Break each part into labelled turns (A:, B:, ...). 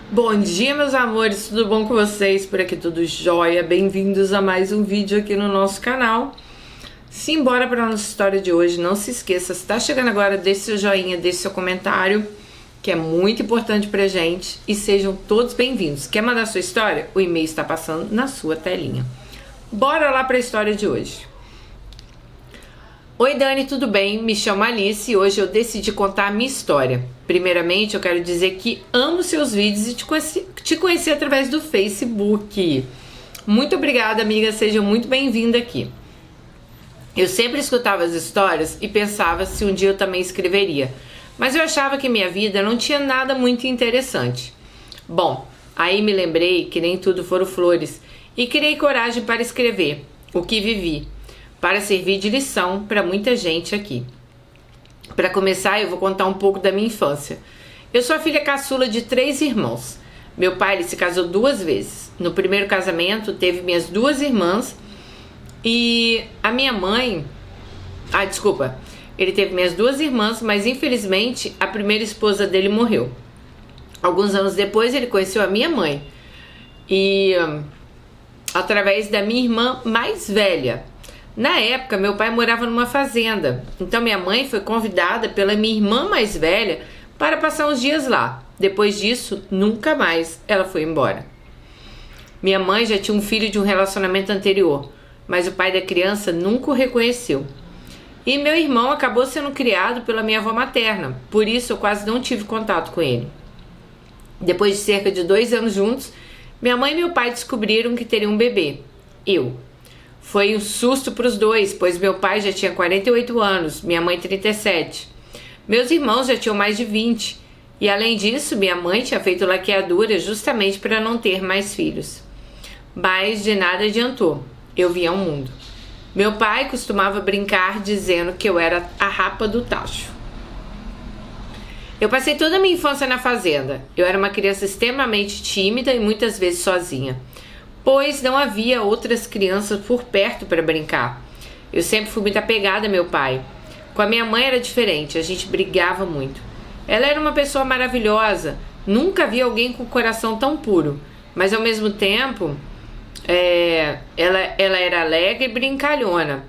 A: Bom dia, meus amores, tudo bom com vocês? Por aqui tudo jóia? Bem-vindos a mais um vídeo aqui no nosso canal. Simbora para a nossa história de hoje. Não se esqueça, se tá chegando agora, deixe seu joinha, deixe seu comentário, que é muito importante pra gente. E sejam todos bem-vindos. Quer mandar sua história? O e-mail está passando na sua telinha. Bora lá para a história de hoje. Oi Dani, tudo bem? Me chamo Alice e hoje eu decidi contar a minha história. Primeiramente, eu quero dizer que amo seus vídeos e te conheci através do Facebook. Muito obrigada, amiga, seja muito bem-vinda aqui. Eu sempre escutava as histórias e pensava se um dia eu também escreveria, mas eu achava que minha vida não tinha nada muito interessante. Bom, aí me lembrei que nem tudo foram flores e criei coragem para escrever o que vivi, para servir de lição para muita gente aqui. Para começar, eu vou contar um pouco da minha infância. Eu sou a filha caçula de 3 irmãos. Meu pai ele se casou 2 vezes. No primeiro casamento, teve minhas 2 irmãs e a minha mãe... Ele teve minhas 2 irmãs, mas infelizmente a primeira esposa dele morreu. Alguns anos depois, ele conheceu a minha mãe. E através da minha irmã mais velha. Na época, meu pai morava numa fazenda, então minha mãe foi convidada pela minha irmã mais velha para passar uns dias lá. Depois disso, nunca mais ela foi embora. Minha mãe já tinha um filho de um relacionamento anterior, mas o pai da criança nunca o reconheceu. E meu irmão acabou sendo criado pela minha avó materna, por isso eu quase não tive contato com ele. Depois de cerca de 2 anos juntos, minha mãe e meu pai descobriram que teriam um bebê, eu. Foi um susto para os dois, pois meu pai já tinha 48 anos, minha mãe 37. Meus irmãos já tinham mais de 20. E além disso, minha mãe tinha feito laqueadura justamente para não ter mais filhos. Mas de nada adiantou, eu vim ao mundo. Meu pai costumava brincar dizendo que eu era a rapa do tacho. Eu passei toda a minha infância na fazenda. Eu era uma criança extremamente tímida e muitas vezes sozinha, pois não havia outras crianças por perto para brincar. Eu sempre fui muito apegada a meu pai. Com a minha mãe era diferente, a gente brigava muito. Ela era uma pessoa maravilhosa, nunca vi alguém com o coração tão puro, mas ao mesmo tempo, ela era alegre e brincalhona.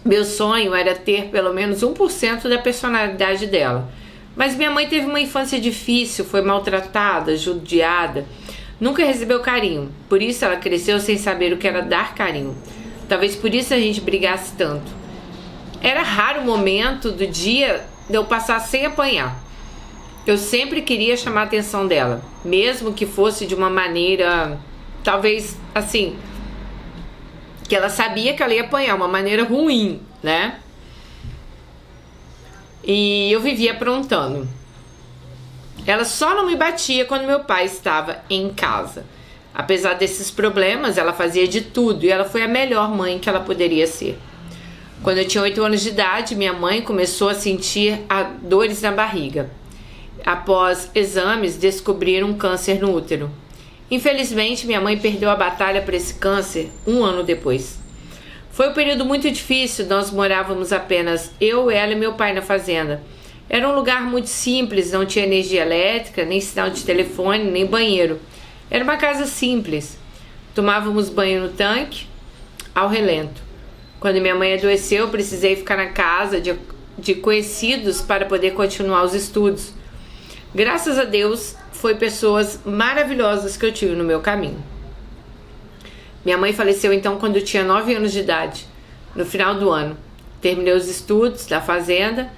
A: Meu sonho era ter pelo menos 1% da personalidade dela. Mas minha mãe teve uma infância difícil, foi maltratada, judiada. Nunca recebeu carinho, por isso ela cresceu sem saber o que era dar carinho. Talvez por isso a gente brigasse tanto. Era raro o momento do dia de eu passar sem apanhar. Eu sempre queria chamar a atenção dela, mesmo que fosse de uma maneira, talvez assim, que ela sabia que ela ia apanhar, uma maneira ruim, né? E eu vivia aprontando. Ela só não me batia quando meu pai estava em casa. Apesar desses problemas, ela fazia de tudo e ela foi a melhor mãe que ela poderia ser. Quando eu tinha 8 anos de idade, minha mãe começou a sentir dores na barriga. Após exames, descobriram um câncer no útero. Infelizmente, minha mãe perdeu a batalha para esse câncer 1 ano depois. Foi um período muito difícil, nós morávamos apenas eu, ela e meu pai na fazenda. Era um lugar muito simples, não tinha energia elétrica, nem sinal de telefone, nem banheiro. Era uma casa simples. Tomávamos banho no tanque, ao relento. Quando minha mãe adoeceu, eu precisei ficar na casa de conhecidos para poder continuar os estudos. Graças a Deus, foi pessoas maravilhosas que eu tive no meu caminho. Minha mãe faleceu então quando eu tinha 9 anos de idade, no final do ano. Terminei os estudos da fazenda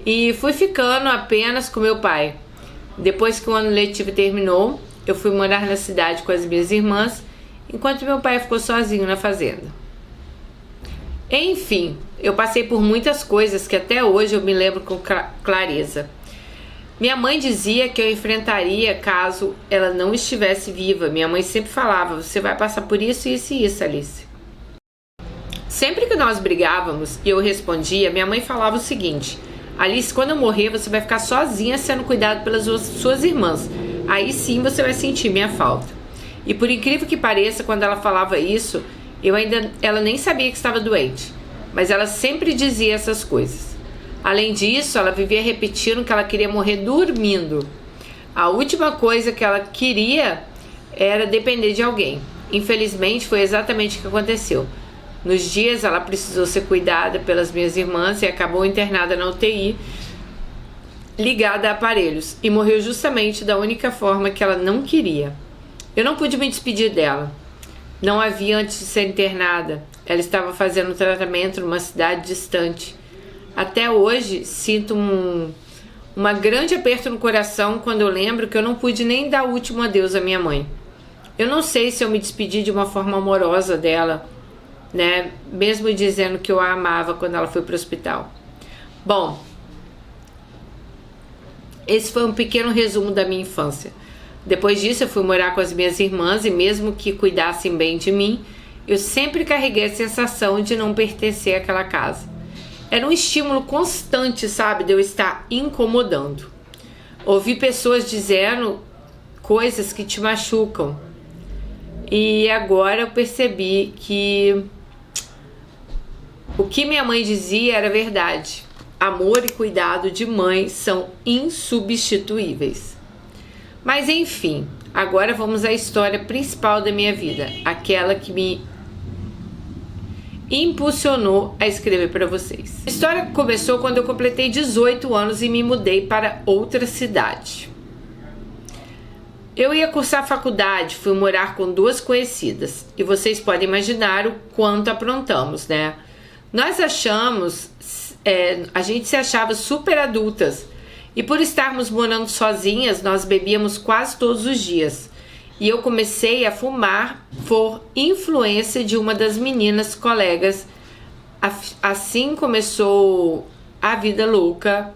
A: e fui ficando apenas com meu pai. Depois que o ano letivo terminou, eu fui morar na cidade com as minhas irmãs, enquanto meu pai ficou sozinho na fazenda. Enfim, eu passei por muitas coisas que até hoje eu me lembro com clareza. Minha mãe dizia que eu enfrentaria caso ela não estivesse viva. Minha mãe sempre falava, você vai passar por isso, isso e isso, Alice. Sempre que nós brigávamos e eu respondia, minha mãe falava o seguinte: Alice, quando eu morrer, você vai ficar sozinha sendo cuidada pelas suas irmãs. Aí sim você vai sentir minha falta. E por incrível que pareça, quando ela falava isso, ela nem sabia que estava doente. Mas ela sempre dizia essas coisas. Além disso, ela vivia repetindo que ela queria morrer dormindo. A última coisa que ela queria era depender de alguém. Infelizmente, foi exatamente o que aconteceu. Nos dias, ela precisou ser cuidada pelas minhas irmãs e acabou internada na UTI, ligada a aparelhos, e morreu justamente da única forma que ela não queria. Eu não pude me despedir dela. Não havia antes de ser internada. Ela estava fazendo tratamento numa cidade distante. Até hoje, sinto um grande aperto no coração quando eu lembro que eu não pude nem dar o último adeus à minha mãe. Eu não sei se eu me despedi de uma forma amorosa dela, né? Mesmo dizendo que eu a amava quando ela foi para o hospital. Bom, esse foi um pequeno resumo da minha infância. Depois disso, eu fui morar com as minhas irmãs e mesmo que cuidassem bem de mim, eu sempre carreguei a sensação de não pertencer àquela casa. Era um estímulo constante, sabe, de eu estar incomodando. Ouvir pessoas dizendo coisas que te machucam. E agora eu percebi que o que minha mãe dizia era verdade. Amor e cuidado de mãe são insubstituíveis. Mas enfim, agora vamos à história principal da minha vida, aquela que me impulsionou a escrever para vocês. A história começou quando eu completei 18 anos e me mudei para outra cidade. Eu ia cursar faculdade, fui morar com 2 conhecidas e vocês podem imaginar o quanto aprontamos, né? Nós a gente se achava super adultas. E por estarmos morando sozinhas, nós bebíamos quase todos os dias. E eu comecei a fumar por influência de uma das meninas colegas. Assim começou a vida louca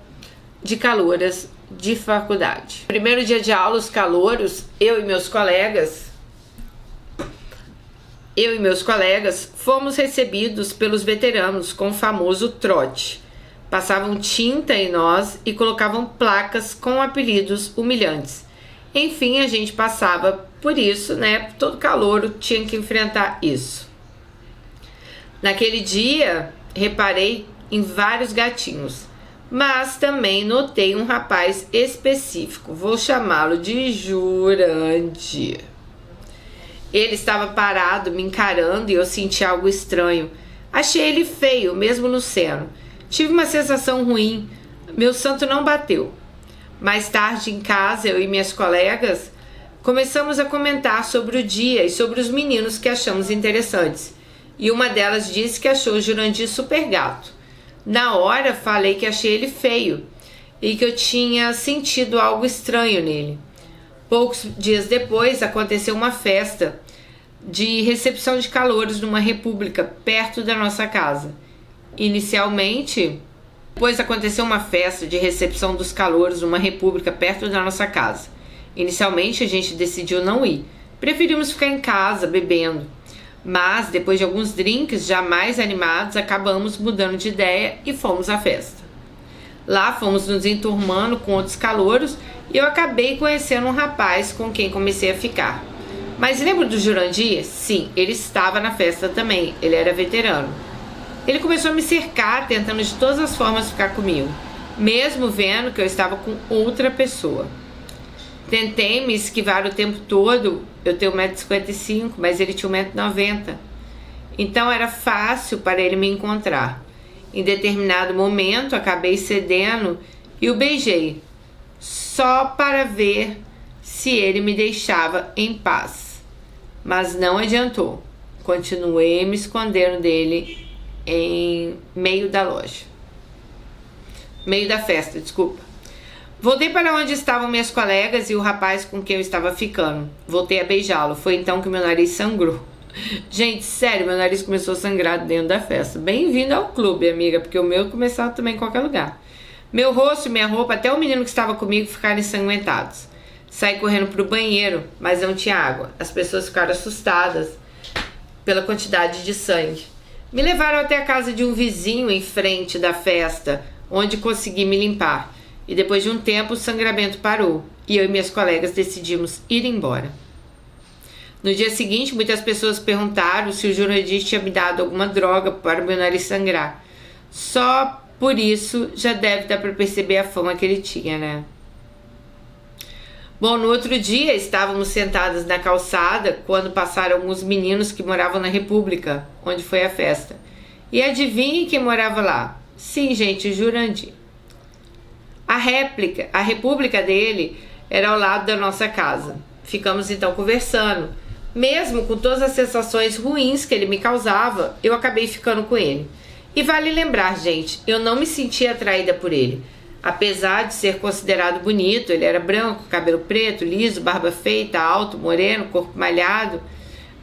A: de calouras de faculdade. Primeiro dia de aula, os calouros, eu e meus colegas, fomos recebidos pelos veteranos com o famoso trote. Passavam tinta em nós e colocavam placas com apelidos humilhantes. Enfim, a gente passava por isso, né? Todo calouro tinha que enfrentar isso. Naquele dia, reparei em vários gatinhos, mas também notei um rapaz específico. Vou chamá-lo de Jurandir. Ele estava parado, me encarando e eu senti algo estranho. Achei ele feio, mesmo no seno. Tive uma sensação ruim, meu santo não bateu. Mais tarde em casa, eu e minhas colegas começamos a comentar sobre o dia e sobre os meninos que achamos interessantes. E uma delas disse que achou o Jurandir super gato. Na hora falei que achei ele feio e que eu tinha sentido algo estranho nele. Poucos dias depois aconteceu uma festa de recepção de calouros numa república perto da nossa casa. Depois aconteceu uma festa de recepção dos calouros numa república perto da nossa casa. Inicialmente a gente decidiu não ir. Preferimos ficar em casa bebendo. Mas depois de alguns drinks já mais animados, acabamos mudando de ideia e fomos à festa. Lá fomos nos enturmando com outros calouros e eu acabei conhecendo um rapaz com quem comecei a ficar. Mas lembra do Jurandir? Sim, ele estava na festa também. Ele era veterano. Ele começou a me cercar, tentando de todas as formas ficar comigo, mesmo vendo que eu estava com outra pessoa. Tentei me esquivar o tempo todo. Eu tenho 1,55 m, mas ele tinha 1,90 m. Então era fácil para ele me encontrar. Em determinado momento, acabei cedendo e o beijei, só para ver se ele me deixava em paz. Mas não adiantou. Continuei me escondendo dele em meio da festa, desculpa. Voltei para onde estavam minhas colegas e o rapaz com quem eu estava ficando. Voltei a beijá-lo. Foi então que meu nariz sangrou. Gente, sério, meu nariz começou a sangrar dentro da festa. Bem-vindo ao clube, amiga, porque o meu começava também em qualquer lugar. Meu rosto e minha roupa, até o menino que estava comigo, ficaram ensanguentados. Saí correndo para o banheiro, mas não tinha água. As pessoas ficaram assustadas pela quantidade de sangue. Me levaram até a casa de um vizinho em frente da festa, onde consegui me limpar. E depois de um tempo o sangramento parou e eu e minhas colegas decidimos ir embora. No dia seguinte, muitas pessoas perguntaram se o Jurandir tinha me dado alguma droga para o meu nariz sangrar. Só por isso já deve dar para perceber a fama que ele tinha, né? Bom, no outro dia estávamos sentadas na calçada quando passaram alguns meninos que moravam na República, onde foi a festa. E adivinhe quem morava lá? Sim, gente, Jurandir. A República dele era ao lado da nossa casa. Ficamos então conversando. Mesmo com todas as sensações ruins que ele me causava, eu acabei ficando com ele. E vale lembrar, gente, eu não me sentia atraída por ele. Apesar de ser considerado bonito, ele era branco, cabelo preto, liso, barba feita, alto, moreno, corpo malhado,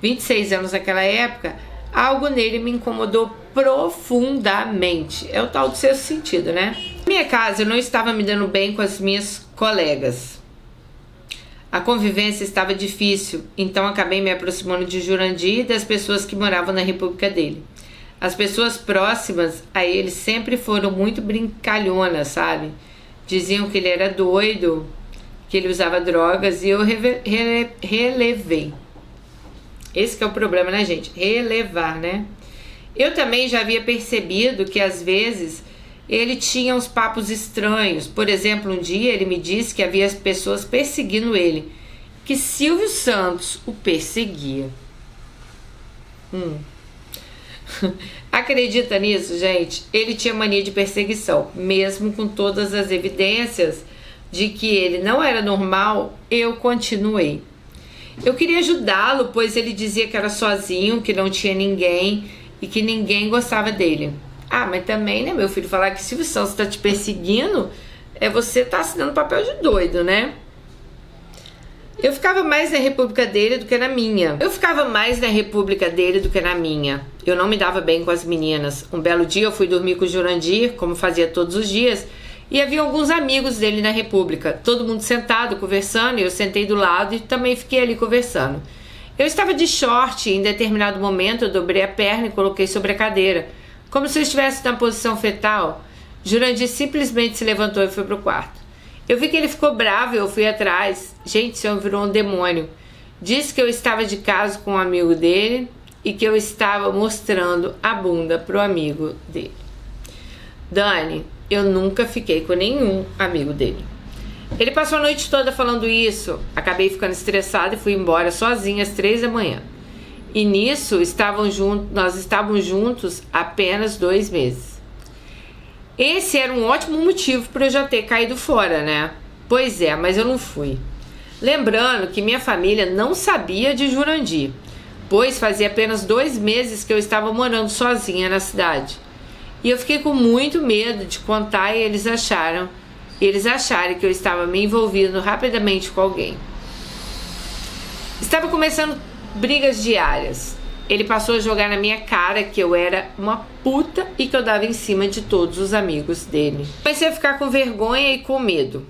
A: 26 anos naquela época, algo nele me incomodou profundamente. É o tal do sexto sentido, né? Na minha casa eu não estava me dando bem com as minhas colegas. A convivência estava difícil, então acabei me aproximando de Jurandir e das pessoas que moravam na República dele. As pessoas próximas a ele sempre foram muito brincalhonas, sabe? Diziam que ele era doido, que ele usava drogas, e eu relevei. Esse que é o problema, né, gente? Relevar, né? Eu também já havia percebido que às vezes ele tinha uns papos estranhos. Por exemplo, um dia ele me disse que havia pessoas perseguindo ele, que Silvio Santos o perseguia. Acredita nisso, gente? Ele tinha mania de perseguição. Mesmo com todas as evidências de que ele não era normal, eu continuei. Eu queria ajudá-lo, pois ele dizia que era sozinho, que não tinha ninguém e que ninguém gostava dele. Ah, mas também, né, meu filho, falar que Silvio Santos está te perseguindo, você tá assinando papel de doido, né? Eu ficava mais na República dele do que na minha. Eu não me dava bem com as meninas. Um belo dia eu fui dormir com o Jurandir, como fazia todos os dias, e havia alguns amigos dele na República. Todo mundo sentado, conversando, e eu sentei do lado e também fiquei ali conversando. Eu estava de short e em determinado momento eu dobrei a perna e coloquei sobre a cadeira, como se eu estivesse na posição fetal. Jurandir simplesmente se levantou e foi pro quarto. Eu vi que ele ficou bravo e eu fui atrás. Gente, esse homem virou um demônio. Disse que eu estava de caso com um amigo dele e que eu estava mostrando a bunda pro amigo dele. Dani, eu nunca fiquei com nenhum amigo dele. Ele passou a noite toda falando isso. Acabei ficando estressada e fui embora sozinha às 3 da manhã. E nisso nós estávamos juntos apenas 2 meses. Esse era um ótimo motivo para eu já ter caído fora, né? Pois é, mas eu não fui. Lembrando que minha família não sabia de Jurandir, pois fazia apenas 2 meses que eu estava morando sozinha na cidade. E eu fiquei com muito medo de contar e eles acharem que eu estava me envolvendo rapidamente com alguém. Estava começando brigas diárias. Ele passou a jogar na minha cara que eu era uma puta e que eu dava em cima de todos os amigos dele. Comecei a ficar com vergonha e com medo.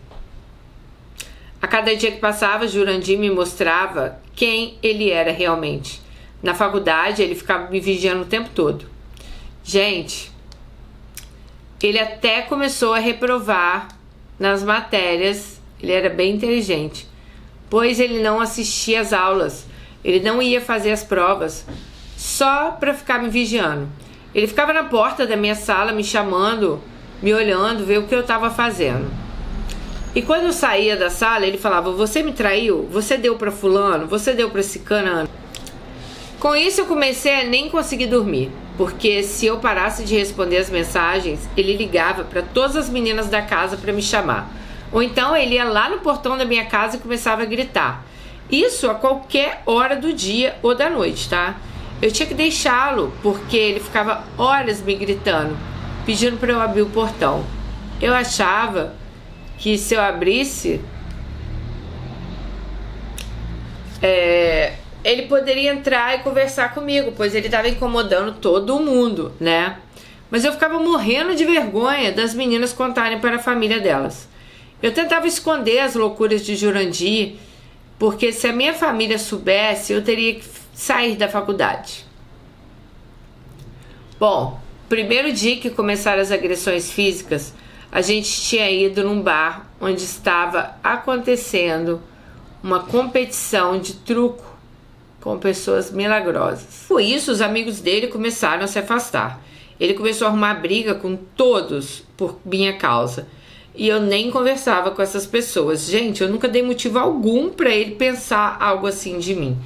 A: A cada dia que passava, Jurandir me mostrava quem ele era realmente. Na faculdade, ele ficava me vigiando o tempo todo. Gente, ele até começou a reprovar nas matérias. Ele era bem inteligente, pois ele não assistia às aulas. Ele não ia fazer as provas, só para ficar me vigiando. Ele ficava na porta da minha sala me chamando, me olhando, ver o que eu estava fazendo. E quando eu saía da sala, ele falava: você me traiu? Você deu para fulano? Você deu para cicana? Com isso eu comecei a nem conseguir dormir, porque se eu parasse de responder as mensagens, ele ligava para todas as meninas da casa para me chamar. Ou então ele ia lá no portão da minha casa e começava a gritar. Isso a qualquer hora do dia ou da noite, tá? Eu tinha que deixá-lo, porque ele ficava horas me gritando, pedindo para eu abrir o portão. Eu achava que se eu abrisse, ele poderia entrar e conversar comigo, pois ele estava incomodando todo mundo, né? Mas eu ficava morrendo de vergonha das meninas contarem para a família delas. Eu tentava esconder as loucuras de Jurandir, porque se a minha família soubesse, eu teria que sair da faculdade. Bom, primeiro dia que começaram as agressões físicas, a gente tinha ido num bar onde estava acontecendo uma competição de truco com pessoas milagrosas. Por isso, os amigos dele começaram a se afastar. Ele começou a arrumar briga com todos por minha causa. e eu nem conversava com essas pessoas. Gente, eu nunca dei motivo algum para ele pensar algo assim de mim.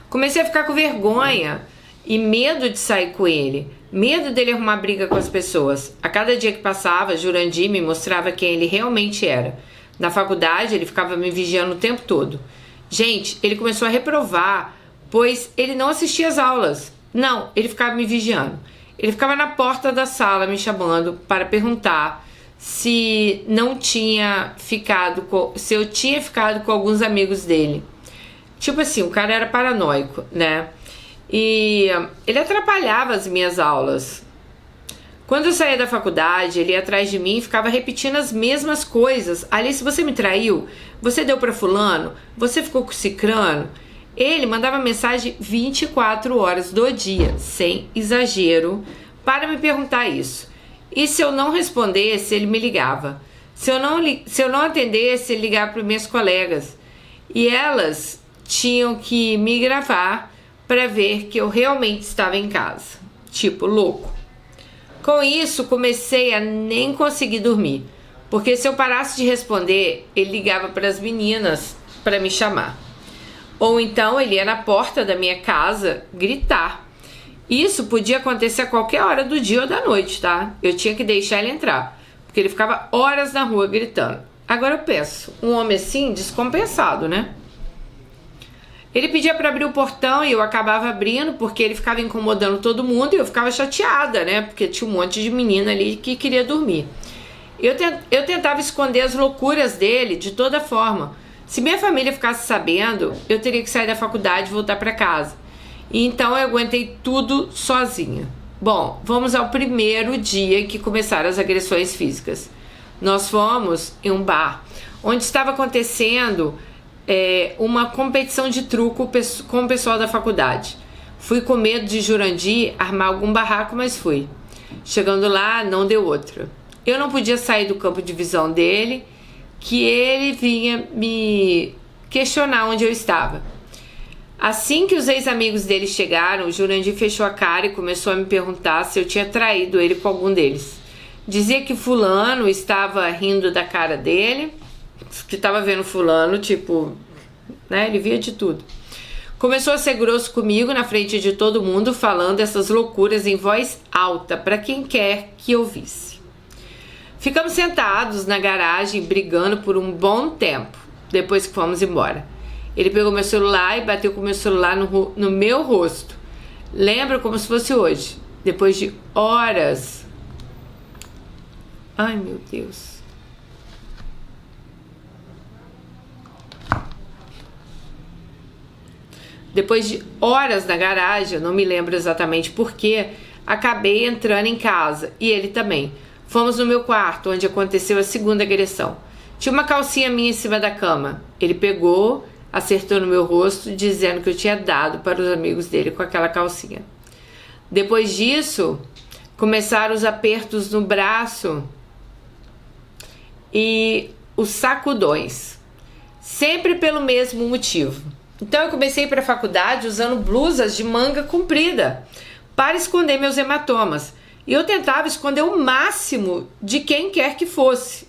A: Comecei a ficar com vergonha e medo de sair com ele, medo dele arrumar briga com as pessoas. A cada dia que passava, Jurandir me mostrava quem ele realmente era. Na faculdade, ele ficava me vigiando o tempo todo. Gente, ele começou a reprovar, pois ele não assistia às aulas. Não, ele ficava me vigiando. Ele ficava na porta da sala me chamando para perguntar se eu tinha ficado com alguns amigos dele. Tipo assim, o cara era paranoico, né? E ele atrapalhava as minhas aulas. Quando eu saía da faculdade, ele ia atrás de mim e ficava repetindo as mesmas coisas. Alice, você me traiu? Você deu pra fulano? Você ficou com cicrano? Ele mandava mensagem 24 horas do dia, sem exagero, para me perguntar isso. E se eu não respondesse, ele me ligava. Se eu não atendesse, ele ligava para minhas colegas. E elas tinham que me gravar para ver que eu realmente estava em casa. Tipo, louco. Com isso, comecei a nem conseguir dormir. Porque se eu parasse de responder, ele ligava para as meninas para me chamar. Ou então ele ia na porta da minha casa gritar. Isso podia acontecer a qualquer hora do dia ou da noite, tá? Eu tinha que deixar ele entrar, porque ele ficava horas na rua gritando. Agora eu penso, um homem assim, descompensado, né? Ele pedia para abrir o portão e eu acabava abrindo, porque ele ficava incomodando todo mundo e eu ficava chateada, né? Porque tinha um monte de menina ali que queria dormir. Eu tentava esconder as loucuras dele de toda forma. Se minha família ficasse sabendo, eu teria que sair da faculdade e voltar para casa. E então eu aguentei tudo sozinha. Bom, vamos ao primeiro dia que começaram as agressões físicas. Nós fomos em um bar, onde estava acontecendo uma competição de truco com o pessoal da faculdade. Fui com medo de Jurandir armar algum barraco, mas fui. Chegando lá, não deu outra. Eu não podia sair do campo de visão dele, que ele vinha me questionar onde eu estava. Assim que os ex-amigos dele chegaram, o Jurandir fechou a cara e começou a me perguntar se eu tinha traído ele com algum deles. Dizia que fulano estava rindo da cara dele, que estava vendo fulano, tipo, né, ele via de tudo. Começou a ser grosso comigo na frente de todo mundo, falando essas loucuras em voz alta para quem quer que ouvisse. Ficamos sentados na garagem brigando por um bom tempo, depois que fomos embora. Ele pegou meu celular e bateu com meu celular no meu rosto. Lembro como se fosse hoje, depois de horas. Ai, meu Deus. Depois de horas na garagem, eu não me lembro exatamente porquê, acabei entrando em casa, e ele também. Fomos no meu quarto, onde aconteceu a segunda agressão. Tinha uma calcinha minha em cima da cama. Ele pegou, acertou no meu rosto, dizendo que eu tinha dado para os amigos dele com aquela calcinha. Depois disso, começaram os apertos no braço e os sacudões. Sempre pelo mesmo motivo. Então eu comecei para a faculdade usando blusas de manga comprida para esconder meus hematomas. E eu tentava esconder o máximo de quem quer que fosse.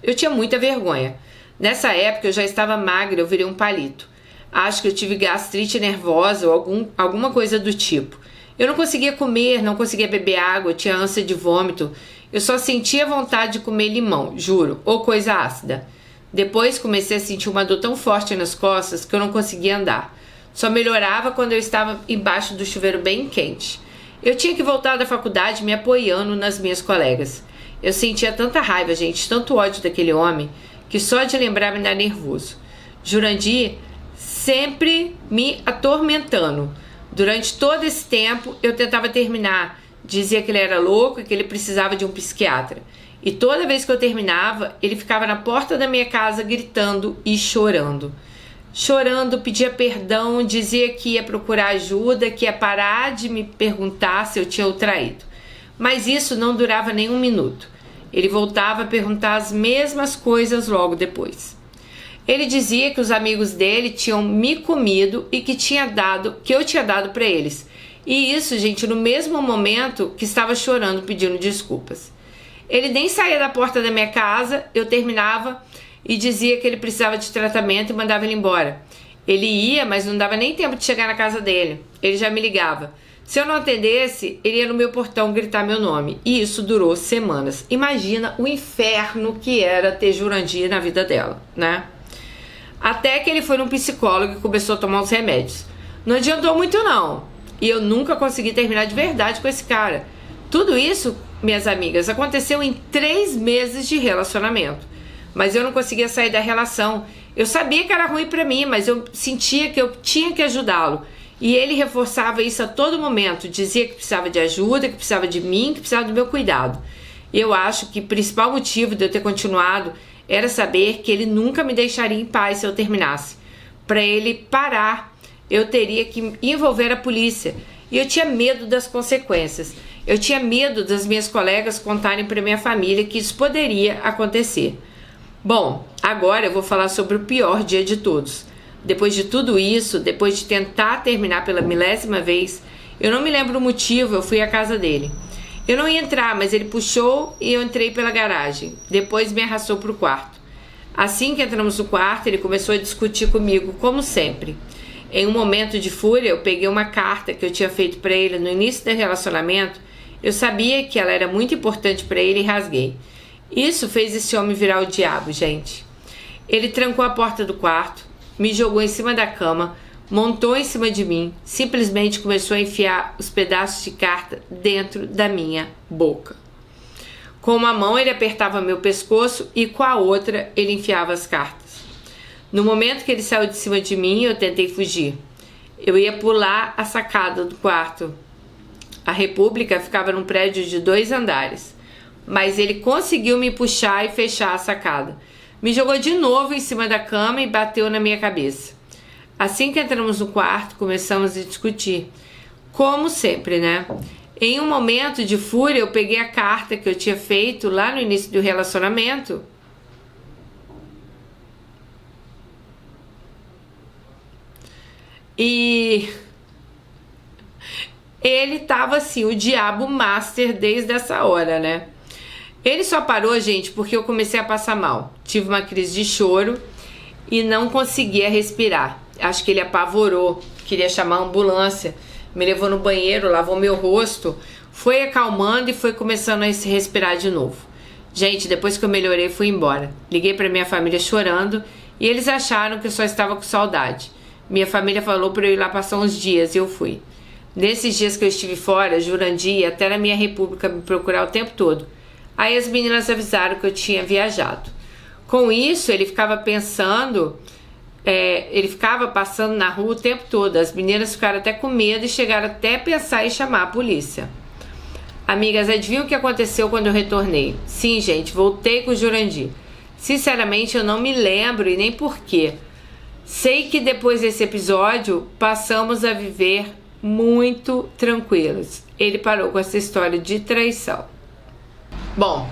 A: Eu tinha muita vergonha. Nessa época eu já estava magra, eu virei um palito. Acho que eu tive gastrite nervosa ou alguma coisa do tipo. Eu não conseguia comer, não conseguia beber água, eu tinha ânsia de vômito. Eu só sentia vontade de comer limão, juro, ou coisa ácida. Depois comecei a sentir uma dor tão forte nas costas que eu não conseguia andar. Só melhorava quando eu estava embaixo do chuveiro bem quente. Eu tinha que voltar da faculdade me apoiando nas minhas colegas. Eu sentia tanta raiva, gente, tanto ódio daquele homem, que só de lembrar me dá nervoso. Jurandir sempre me atormentando. Durante todo esse tempo eu tentava terminar. Dizia que ele era louco e que ele precisava de um psiquiatra. E toda vez que eu terminava, ele ficava na porta da minha casa gritando e chorando. Chorando, pedia perdão, dizia que ia procurar ajuda, que ia parar de me perguntar se eu tinha o traído. Mas isso não durava nem um minuto. Ele voltava a perguntar as mesmas coisas logo depois. Ele dizia que os amigos dele tinham me comido e que eu tinha dado para eles. E isso, gente, no mesmo momento que estava chorando pedindo desculpas. Ele nem saía da porta da minha casa, eu terminava e dizia que ele precisava de tratamento e mandava ele embora. Ele ia, mas não dava nem tempo de chegar na casa dele. Ele já me ligava. Se eu não atendesse, ele ia no meu portão gritar meu nome. E isso durou semanas. Imagina o inferno que era ter Jurandir na vida dela, né? Até que ele foi num psicólogo e começou a tomar uns remédios. Não adiantou muito não. E eu nunca consegui terminar de verdade com esse cara. Tudo isso, minhas amigas, aconteceu em 3 meses de relacionamento. Mas eu não conseguia sair da relação. Eu sabia que era ruim pra mim, mas eu sentia que eu tinha que ajudá-lo. E ele reforçava isso a todo momento. Dizia que precisava de ajuda, que precisava de mim, que precisava do meu cuidado. E eu acho que o principal motivo de eu ter continuado era saber que ele nunca me deixaria em paz se eu terminasse. Para ele parar, eu teria que envolver a polícia. E eu tinha medo das consequências. Eu tinha medo das minhas colegas contarem para minha família que isso poderia acontecer. Bom, agora eu vou falar sobre o pior dia de todos. Depois de tudo isso, depois de tentar terminar pela milésima vez, eu não me lembro o motivo, eu fui à casa dele. Eu não ia entrar, mas ele puxou e eu entrei pela garagem. Depois me arrastou para o quarto. Assim que entramos no quarto, ele começou a discutir comigo, como sempre. Em um momento de fúria, eu peguei uma carta que eu tinha feito para ele no início do relacionamento. Eu sabia que ela era muito importante para ele e rasguei. Isso fez esse homem virar o diabo, gente. Ele trancou a porta do quarto, me jogou em cima da cama, montou em cima de mim, simplesmente começou a enfiar os pedaços de carta dentro da minha boca. Com uma mão ele apertava meu pescoço e com a outra ele enfiava as cartas. No momento que ele saiu de cima de mim, eu tentei fugir. Eu ia pular a sacada do quarto. A República ficava num prédio de 2 andares, mas ele conseguiu me puxar e fechar a sacada. Me jogou de novo em cima da cama e bateu na minha cabeça. Assim que entramos no quarto, começamos a discutir. Como sempre, né? Em um momento de fúria, eu peguei a carta que eu tinha feito lá no início do relacionamento e ele tava assim, o diabo master desde essa hora, né? Ele só parou, gente, porque eu comecei a passar mal. Tive uma crise de choro e não conseguia respirar. Acho que ele apavorou, queria chamar a ambulância. Me levou no banheiro, lavou meu rosto, foi acalmando e foi começando a se respirar de novo. Gente, depois que eu melhorei, fui embora. Liguei para minha família chorando e eles acharam que eu só estava com saudade. Minha família falou para eu ir lá passar uns dias e eu fui. Nesses dias que eu estive fora, Jurandir ia até na minha República me procurar o tempo todo. Aí as meninas avisaram que eu tinha viajado. Com isso, ele ficava pensando, ele ficava passando na rua o tempo todo. As meninas ficaram até com medo e chegaram até a pensar em chamar a polícia. Amigas, adivinham o que aconteceu quando eu retornei? Sim, gente, voltei com o Jurandir. Sinceramente, eu não me lembro e nem porquê. Sei que depois desse episódio, passamos a viver muito tranquilos. Ele parou com essa história de traição. Bom,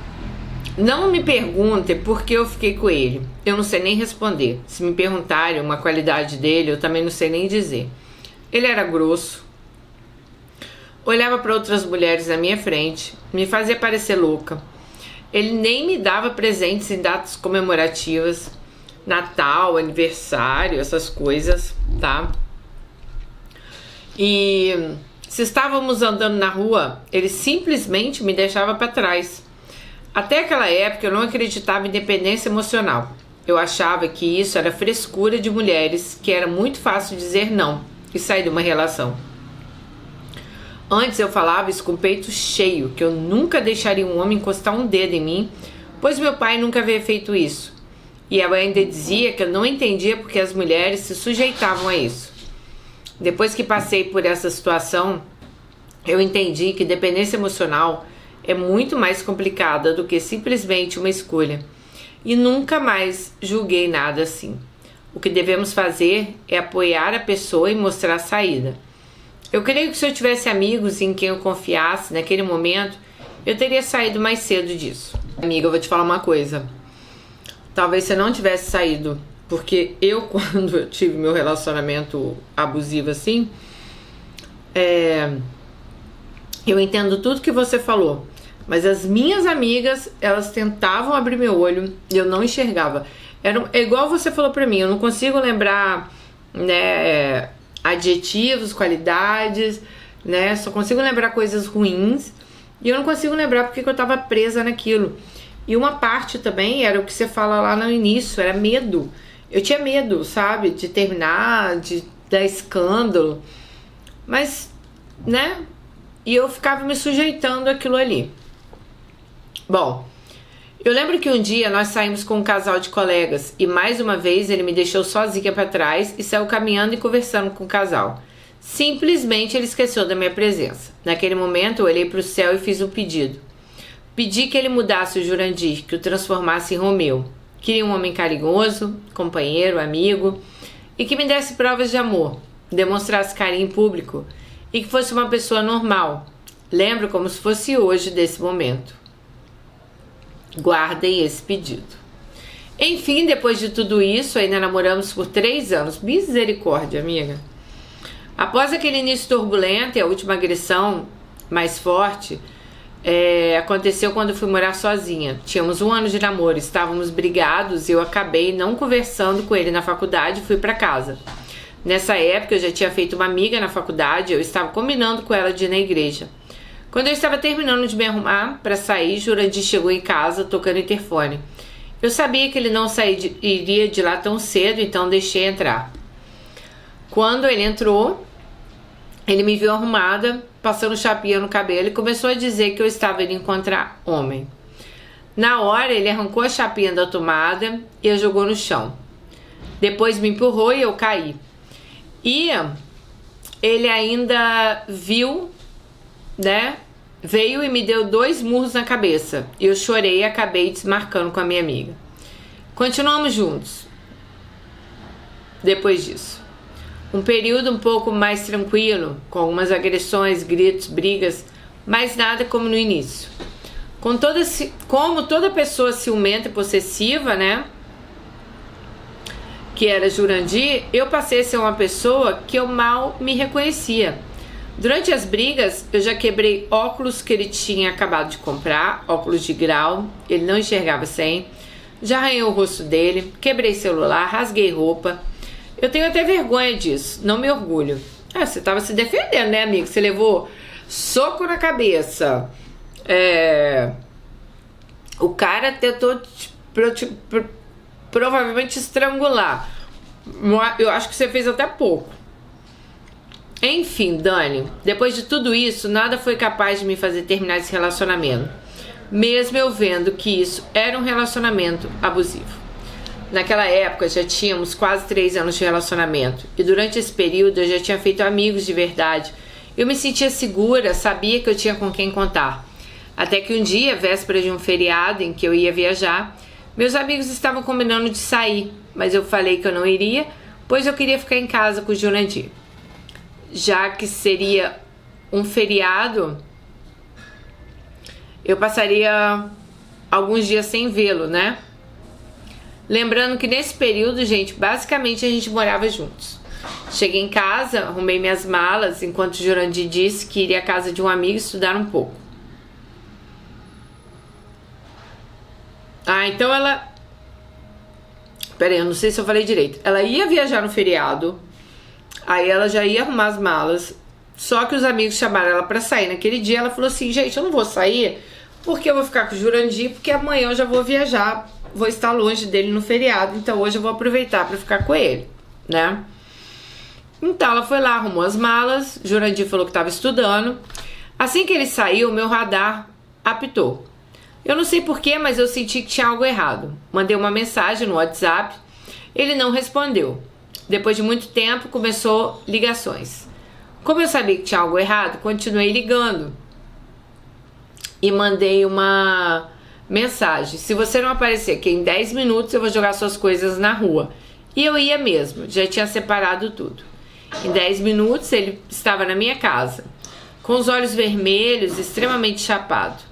A: não me perguntem por que eu fiquei com ele. Eu não sei nem responder. Se me perguntarem uma qualidade dele, eu também não sei nem dizer. Ele era grosso, olhava para outras mulheres na minha frente, me fazia parecer louca. Ele nem me dava presentes em datas comemorativas, Natal, aniversário, essas coisas, tá? E se estávamos andando na rua, ele simplesmente me deixava para trás. Até aquela época eu não acreditava em dependência emocional. Eu achava que isso era frescura de mulheres, que era muito fácil dizer não e sair de uma relação. Antes eu falava isso com o peito cheio, que eu nunca deixaria um homem encostar um dedo em mim, pois meu pai nunca havia feito isso. E eu ainda dizia que eu não entendia porque as mulheres se sujeitavam a isso. Depois que passei por essa situação, eu entendi que dependência emocional é muito mais complicada do que simplesmente uma escolha. E nunca mais julguei nada assim. O que devemos fazer é apoiar a pessoa e mostrar a saída. Eu creio que se eu tivesse amigos em quem eu confiasse naquele momento, eu teria saído mais cedo disso. Amiga, eu vou te falar uma coisa. Talvez você não tivesse saído, porque eu, quando eu tive meu relacionamento abusivo assim, eu entendo tudo que você falou. Mas as minhas amigas, elas tentavam abrir meu olho e eu não enxergava. É igual você falou pra mim, eu não consigo lembrar, né, adjetivos, qualidades, né? Só consigo lembrar coisas ruins e eu não consigo lembrar porque que eu tava presa naquilo. E uma parte também era o que você fala lá no início, era medo. Eu tinha medo, sabe? De terminar, de dar escândalo. Mas, né? E eu ficava me sujeitando àquilo ali. Bom, eu lembro que um dia nós saímos com um casal de colegas e mais uma vez ele me deixou sozinha para trás e saiu caminhando e conversando com o casal. Simplesmente ele esqueceu da minha presença. Naquele momento eu olhei para o céu e fiz um pedido. Pedi que ele mudasse o Jurandir, que o transformasse em Romeu. Queria um homem carinhoso, companheiro, amigo e que me desse provas de amor, demonstrasse carinho em público e que fosse uma pessoa normal. Lembro como se fosse hoje desse momento. Guardem esse pedido. Enfim, depois de tudo isso, ainda namoramos por 3 anos. Misericórdia, amiga. Após aquele início turbulento e a última agressão mais forte, aconteceu quando eu fui morar sozinha. Tínhamos 1 ano de namoro, estávamos brigados e eu acabei não conversando com ele na faculdade e fui para casa. Nessa época eu já tinha feito uma amiga na faculdade, eu estava combinando com ela de ir na igreja. Quando eu estava terminando de me arrumar para sair, Jurandir chegou em casa tocando interfone. Eu sabia que ele não iria de lá tão cedo, então deixei entrar. Quando ele entrou, ele me viu arrumada, passando chapinha no cabelo e começou a dizer que eu estava indo encontrar homem. Na hora, ele arrancou a chapinha da tomada e a jogou no chão. Depois me empurrou e eu caí. E ele ainda viu, né? Veio e me deu 2 murros na cabeça. Eu chorei e acabei desmarcando com a minha amiga. Continuamos juntos. Depois disso. Um período um pouco mais tranquilo, com algumas agressões, gritos, brigas, mas nada como no início. Como toda pessoa ciumenta e possessiva, né? Que era Jurandir, eu passei a ser uma pessoa que eu mal me reconhecia. Durante as brigas, eu já quebrei óculos que ele tinha acabado de comprar, óculos de grau, ele não enxergava sem. Já arranhei o rosto dele, quebrei celular, rasguei roupa. Eu tenho até vergonha disso, não me orgulho. Você estava se defendendo, né, amigo? Você levou soco na cabeça. O cara tentou provavelmente estrangular. Eu acho que você fez até pouco. Enfim, Dani, depois de tudo isso, nada foi capaz de me fazer terminar esse relacionamento, mesmo eu vendo que isso era um relacionamento abusivo. Naquela época já tínhamos quase 3 anos de relacionamento e durante esse período eu já tinha feito amigos de verdade. Eu me sentia segura, sabia que eu tinha com quem contar. Até que um dia, véspera de um feriado em que eu ia viajar, meus amigos estavam combinando de sair, mas eu falei que eu não iria, pois eu queria ficar em casa com o Jurandir. Já que seria um feriado, eu passaria alguns dias sem vê-lo, né? Lembrando que nesse período, gente, basicamente a gente morava juntos. Cheguei em casa, arrumei minhas malas, enquanto o Jurandir disse que iria à casa de um amigo estudar um pouco. Então ela... Peraí, eu não sei se eu falei direito. Ela ia viajar no feriado, aí ela já ia arrumar as malas, só que os amigos chamaram ela pra sair. Naquele dia ela falou assim, gente, eu não vou sair porque eu vou ficar com o Jurandir, porque amanhã eu já vou viajar, vou estar longe dele no feriado, então hoje eu vou aproveitar pra ficar com ele, né? Então ela foi lá, arrumou as malas, Jurandir falou que estava estudando. Assim que ele saiu, meu radar apitou. Eu não sei porquê, mas eu senti que tinha algo errado. Mandei uma mensagem no WhatsApp, ele não respondeu. Depois de muito tempo, começou ligações. Como eu sabia que tinha algo errado, continuei ligando. E mandei uma mensagem. Se você não aparecer aqui em 10 minutos, eu vou jogar suas coisas na rua. E eu ia mesmo, já tinha separado tudo. Em 10 minutos, ele estava na minha casa, com os olhos vermelhos, extremamente chapado.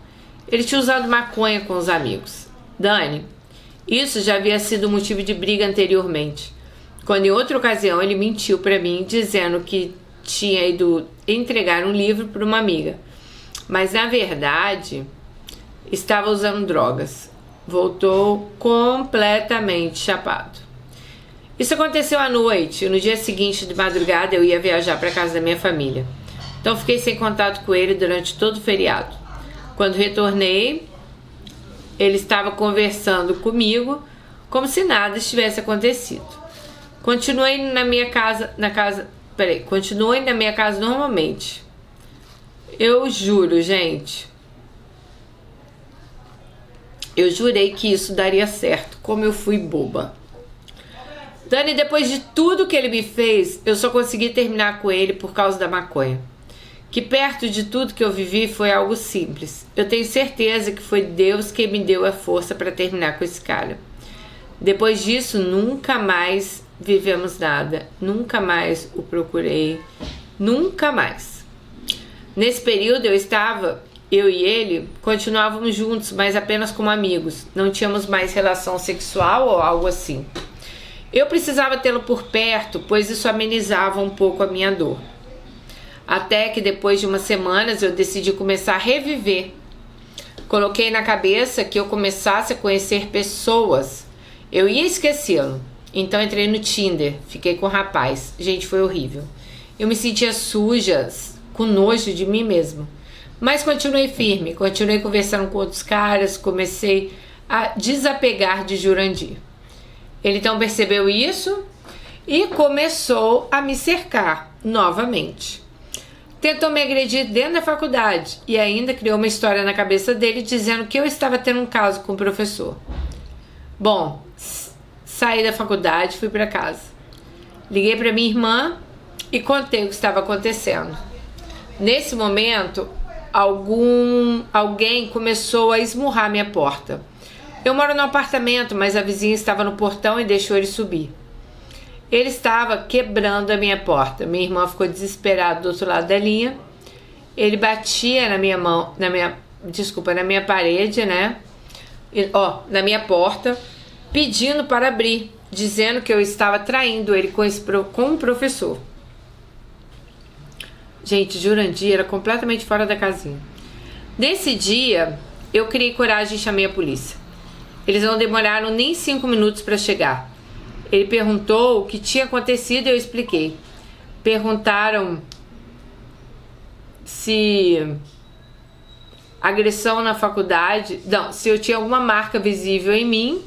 A: Ele tinha usado maconha com os amigos. Dani, isso já havia sido motivo de briga anteriormente. Quando em outra ocasião ele mentiu para mim, dizendo que tinha ido entregar um livro para uma amiga. Mas na verdade, Estava usando drogas. Voltou completamente chapado. Isso aconteceu à noite. No dia seguinte, de madrugada, eu ia viajar para casa da minha família. Então fiquei sem contato com ele durante todo o feriado. Quando retornei, ele estava conversando comigo como se nada estivesse acontecido. Continuei na minha casa normalmente. Eu juro, gente. Eu jurei que isso daria certo. Como eu fui boba. Dani, depois de tudo que ele me fez, eu só consegui terminar com ele por causa da maconha. Que perto de tudo que eu vivi foi algo simples. Eu tenho certeza que foi Deus quem me deu a força para terminar com esse cara. Depois disso, nunca mais vivemos nada. Nunca mais o procurei. Nunca mais. Nesse período eu e ele continuávamos juntos, mas apenas como amigos. Não tínhamos mais relação sexual ou algo assim. Eu precisava tê-lo por perto, pois isso amenizava um pouco a minha dor. Até que depois de umas semanas eu decidi começar a reviver. Coloquei na cabeça que eu começasse a conhecer pessoas. Eu ia esquecê-lo. Então entrei no Tinder, fiquei com o rapaz. Gente, foi horrível. Eu me sentia suja, com nojo de mim mesmo. Mas continuei firme, continuei conversando com outros caras, comecei a desapegar de Jurandir. Ele então percebeu isso e começou a me cercar novamente. Tentou me agredir dentro da faculdade e ainda criou uma história na cabeça dele dizendo que eu estava tendo um caso com o professor. Bom, saí da faculdade e fui para casa. Liguei para minha irmã e contei o que estava acontecendo. Nesse momento, alguém começou a esmurrar minha porta. Eu moro no apartamento, mas a vizinha estava no portão e deixou ele subir. Ele estava quebrando a minha porta. Minha irmã ficou desesperada do outro lado da linha. Ele batia na minha mão, na minha parede, né? Na minha porta, pedindo para abrir, dizendo que eu estava traindo ele com o professor. Gente, Jurandir era completamente fora da casinha. Nesse dia, eu criei coragem e chamei a polícia. Eles não demoraram nem 5 minutos para chegar. Ele perguntou o que tinha acontecido e eu expliquei. Perguntaram se agressão na faculdade... Não, se eu tinha alguma marca visível em mim,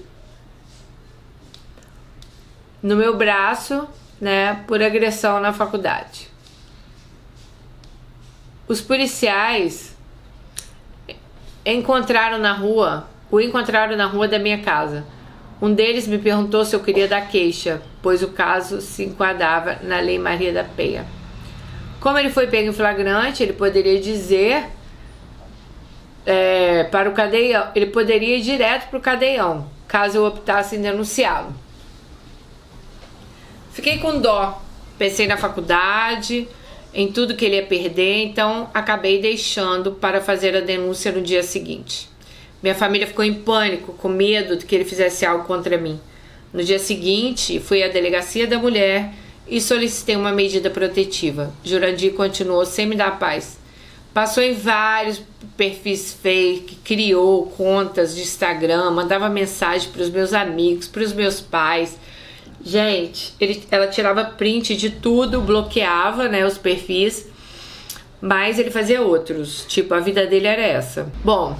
A: no meu braço, né, por agressão na faculdade. Os policiais o encontraram na rua da minha casa. Um deles me perguntou se eu queria dar queixa, pois o caso se enquadrava na Lei Maria da Penha. Como ele foi pego em flagrante, ele poderia dizer para o cadeião, ele poderia ir direto para o cadeião, caso eu optasse em denunciá-lo. Fiquei com dó, pensei na faculdade, em tudo que ele ia perder, então acabei deixando para fazer a denúncia no dia seguinte. Minha família ficou em pânico, com medo de que ele fizesse algo contra mim. No dia seguinte, fui à delegacia da mulher e solicitei uma medida protetiva. Jurandir continuou sem me dar paz. Passou em vários perfis fake, criou contas de Instagram, mandava mensagem para os meus amigos, para os meus pais. Gente, ela tirava print de tudo, bloqueava, né, os perfis, mas ele fazia outros. Tipo, a vida dele era essa. Bom,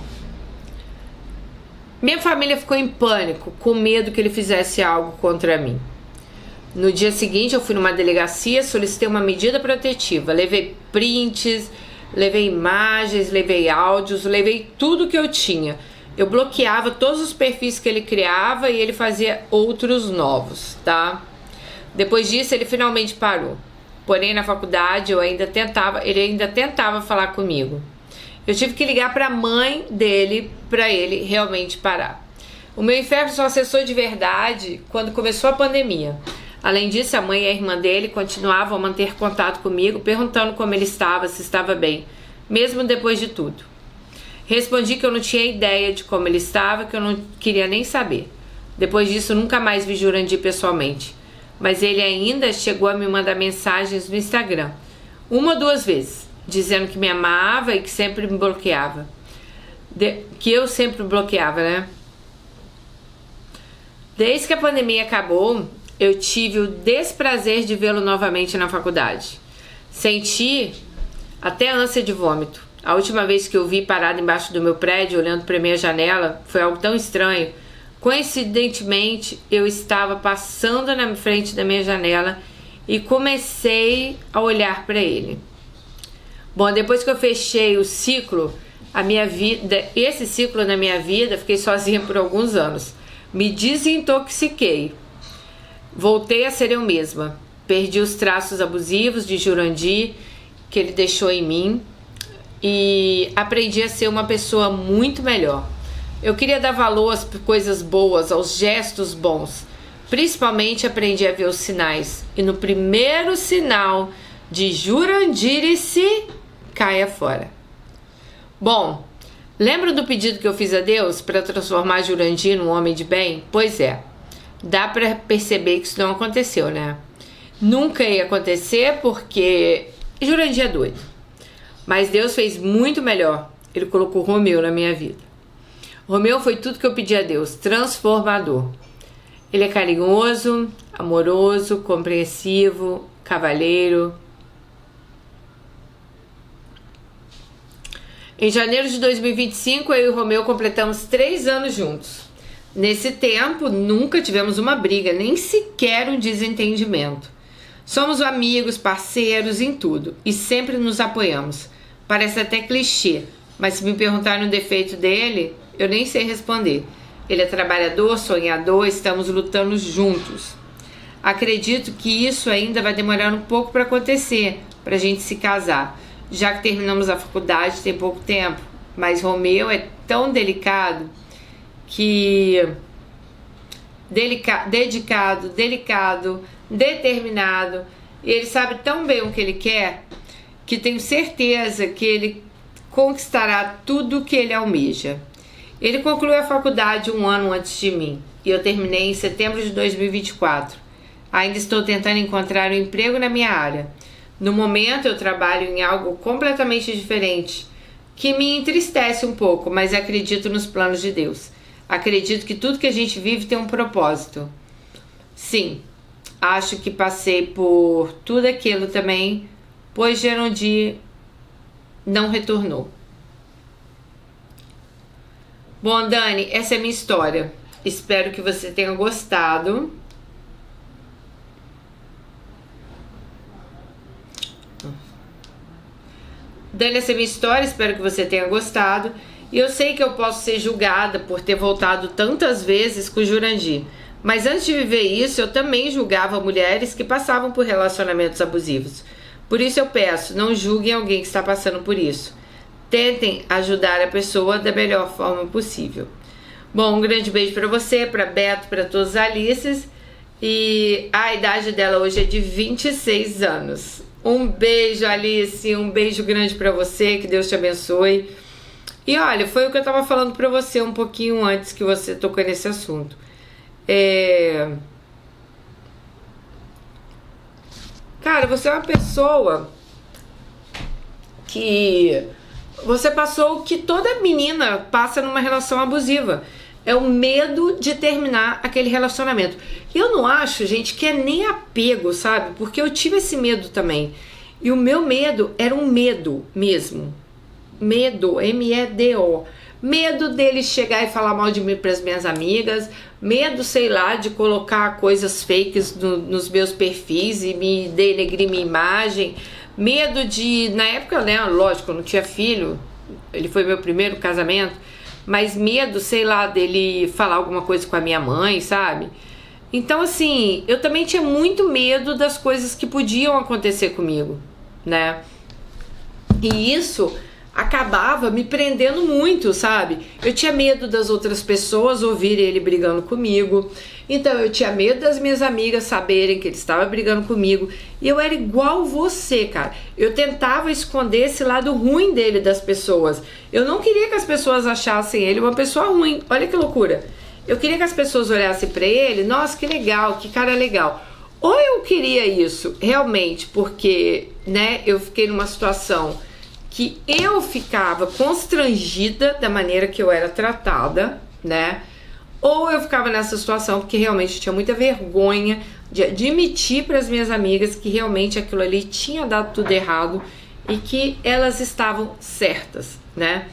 A: minha família ficou em pânico, com medo que ele fizesse algo contra mim. No dia seguinte, eu fui numa delegacia, solicitei uma medida protetiva. Levei prints, levei imagens, levei áudios, levei tudo que eu tinha. Eu bloqueava todos os perfis que ele criava e ele fazia outros novos, tá? Depois disso, ele finalmente parou. Porém, na faculdade, ele ainda tentava falar comigo. Eu tive que ligar para a mãe dele para ele realmente parar. O meu inferno só cessou de verdade quando começou a pandemia. Além disso, a mãe e a irmã dele continuavam a manter contato comigo, perguntando como ele estava, se estava bem, mesmo depois de tudo. Respondi que eu não tinha ideia de como ele estava, que eu não queria nem saber. Depois disso, nunca mais vi Jurandir pessoalmente. Mas ele ainda chegou a me mandar mensagens no Instagram, 1 ou 2 vezes, dizendo que me amava e que sempre me bloqueava. que eu sempre bloqueava, né? Desde que a pandemia acabou, eu tive o desprazer de vê-lo novamente na faculdade. Senti até ânsia de vômito. A última vez que eu vi parado embaixo do meu prédio, olhando para minha janela, foi algo tão estranho. Coincidentemente, eu estava passando na frente da minha janela e comecei a olhar para ele. Bom, depois que eu fechei o ciclo, esse ciclo na minha vida, fiquei sozinha por alguns anos. Me desintoxiquei. Voltei a ser eu mesma. Perdi os traços abusivos de Jurandir que ele deixou em mim e aprendi a ser uma pessoa muito melhor. Eu queria dar valor às coisas boas, aos gestos bons. Principalmente aprendi a ver os sinais. E no primeiro sinal de Jurandir-se, caia fora. Bom, lembra do pedido que eu fiz a Deus para transformar Jurandir num homem de bem? Pois é, dá para perceber que isso não aconteceu, né? Nunca ia acontecer porque Jurandir é doido. Mas Deus fez muito melhor. Ele colocou Romeu na minha vida. Romeu foi tudo que eu pedi a Deus, transformador. Ele é carinhoso, amoroso, compreensivo, cavalheiro. Em janeiro de 2025, eu e o Romeu completamos 3 anos juntos. Nesse tempo, nunca tivemos uma briga, nem sequer um desentendimento. Somos amigos, parceiros em tudo e sempre nos apoiamos. Parece até clichê, mas se me perguntarem o defeito dele, eu nem sei responder. Ele é trabalhador, sonhador, estamos lutando juntos. Acredito que isso ainda vai demorar um pouco para acontecer, para a gente se casar. Já que terminamos a faculdade tem pouco tempo, mas Romeu é tão delicado que... dedicado, delicado, determinado, e ele sabe tão bem o que ele quer, que tenho certeza que ele conquistará tudo o que ele almeja. Ele concluiu a faculdade 1 ano antes de mim, e eu terminei em setembro de 2024. Ainda estou tentando encontrar um emprego na minha área. No momento eu trabalho em algo completamente diferente, que me entristece um pouco, mas acredito nos planos de Deus. Acredito que tudo que a gente vive tem um propósito. Sim, acho que passei por tudo aquilo também, pois Jurandir não retornou. Bom, Dani, essa é a minha história. Espero que você tenha gostado. Dani, essa é a minha história, espero que você tenha gostado. E eu sei que eu posso ser julgada por ter voltado tantas vezes com o Jurandir. Mas antes de viver isso, eu também julgava mulheres que passavam por relacionamentos abusivos. Por isso eu peço, não julguem alguém que está passando por isso. Tentem ajudar a pessoa da melhor forma possível. Bom, um grande beijo para você, para Beto, para todos os Alices. E a idade dela hoje é de 26 anos. Um beijo, Alice, um beijo grande para você, que Deus te abençoe. E olha, foi o que eu tava falando pra você um pouquinho antes que você tocou nesse assunto. Cara, você é uma pessoa que... Você passou o que toda menina passa numa relação abusiva. É o medo de terminar aquele relacionamento. E eu não acho, gente, que é nem apego, sabe? Porque eu tive esse medo também. E o meu medo era um medo mesmo. Medo, M-E-D-O. Medo dele chegar e falar mal de mim para as minhas amigas. Medo, sei lá, de colocar coisas fakes nos meus perfis e me denegrir minha imagem. Medo de... Na época, né, lógico, eu não tinha filho. Ele foi meu primeiro casamento. Mas medo, sei lá, dele falar alguma coisa com a minha mãe, sabe? Então, assim, eu também tinha muito medo das coisas que podiam acontecer comigo, né? E isso acabava me prendendo muito, sabe? Eu tinha medo das outras pessoas ouvirem ele brigando comigo. Então eu tinha medo das minhas amigas saberem que ele estava brigando comigo. E eu era igual você, cara. Eu tentava esconder esse lado ruim dele das pessoas. Eu não queria que as pessoas achassem ele uma pessoa ruim. Olha que loucura. Eu queria que as pessoas olhassem pra ele. Nossa, que legal, que cara legal. Ou eu queria isso realmente porque, né, eu fiquei numa situação que eu ficava constrangida da maneira que eu era tratada, né? Ou eu ficava nessa situação porque realmente tinha muita vergonha de admitir para as minhas amigas que realmente aquilo ali tinha dado tudo errado e que elas estavam certas, né?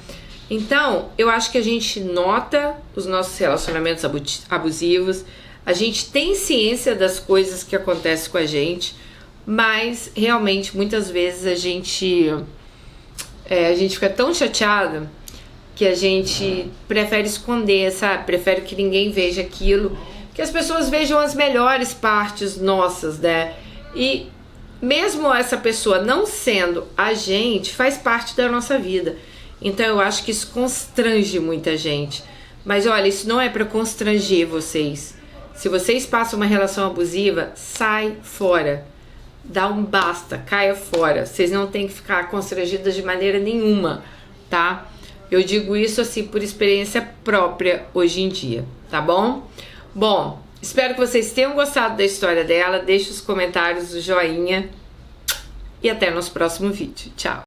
A: Então, eu acho que a gente nota os nossos relacionamentos abusivos, a gente tem ciência das coisas que acontecem com a gente, mas realmente muitas vezes a gente fica tão chateada que a gente prefere esconder, sabe? Prefere que ninguém veja aquilo, que as pessoas vejam as melhores partes nossas, né? E mesmo essa pessoa não sendo a gente, faz parte da nossa vida. Então eu acho que isso constrange muita gente. Mas olha, isso não é para constranger vocês. Se vocês passam uma relação abusiva, sai fora. Dá um basta, caia fora. Vocês não têm que ficar constrangidas de maneira nenhuma, tá? Eu digo isso assim por experiência própria hoje em dia, tá bom? Bom, espero que vocês tenham gostado da história dela. Deixe os comentários, o joinha. E até nosso próximo vídeo. Tchau!